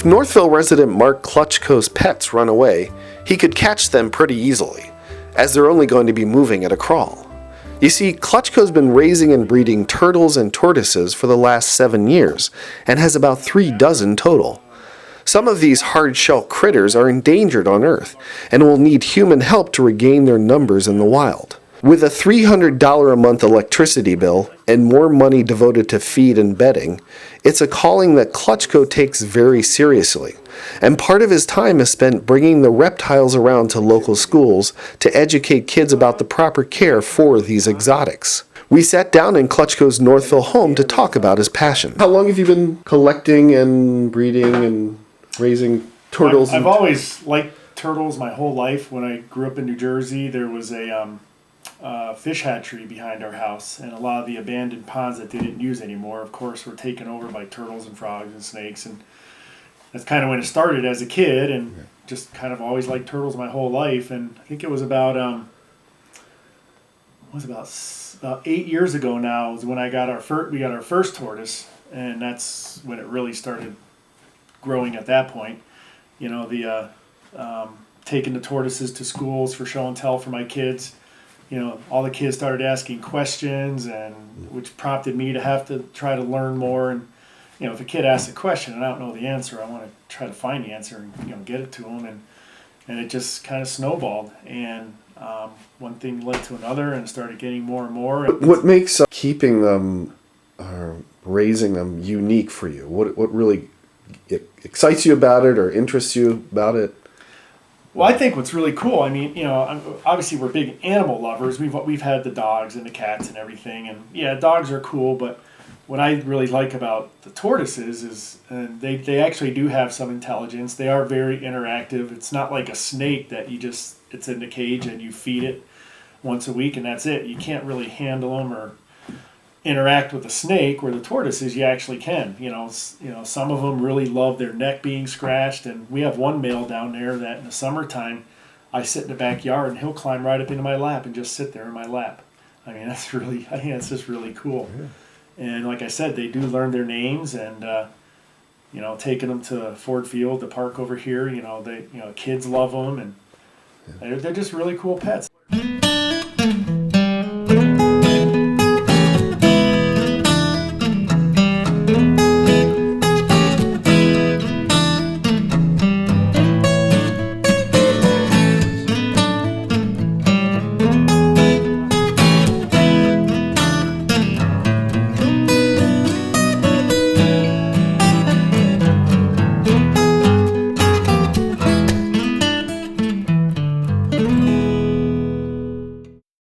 If Northville resident Mark Klutchko's pets run away, he could catch them pretty easily, as they're only going to be moving at a crawl. You see, Klutchko's been raising and breeding turtles and tortoises for the last 7 years, and has about 3 dozen total. Some of these hard-shell critters are endangered on Earth, and will need human help to regain their numbers in the wild. With a $300 a month electricity bill and more money devoted to feed and bedding, it's a calling that Klutchko takes very seriously, and part of his time is spent bringing the reptiles around to local schools to educate kids about the proper care for these exotics. We sat down in Klutchko's Northville home to talk about his passion. How long have you been collecting and breeding and raising turtles? I've always liked turtles my whole life. When I grew up in New Jersey, there was a fish hatchery behind our house, and a lot of the abandoned ponds that they didn't use anymore, of course, were taken over by turtles and frogs and snakes, and that's kind of when it started as a kid, and just kind of always liked turtles my whole life. And I think it was about 8 years ago now was when we got our first tortoise, and that's when it really started growing at that point. You know, the taking the tortoises to schools for show and tell for my kids. You know, all the kids started asking questions, and which prompted me to have to try to learn more. And you know, if a kid asks a question and I don't know the answer, I want to try to find the answer and get it to them. And it just kind of snowballed. And one thing led to another, and started getting more and more. What makes keeping them or raising them unique for you? What really excites you about it or interests you about it? Well, I think what's really cool, I mean, you know, obviously we're big animal lovers. We've had the dogs and the cats and everything, and yeah, dogs are cool. But what I really like about the tortoises is, and they actually do have some intelligence. They are very interactive. It's not like a snake that it's in the cage and you feed it once a week and that's it. You can't really handle them or interact with a snake, where the tortoises you actually can. You know, some of them really love their neck being scratched, and we have one male down there that in the summertime I sit in the backyard and he'll climb right up into my lap and just sit there in my lap. I mean, I think that's just really cool. Yeah. And like I said, they do learn their names, and you know, taking them to Ford Field, the park over here, you know, kids love them, and they're just really cool pets.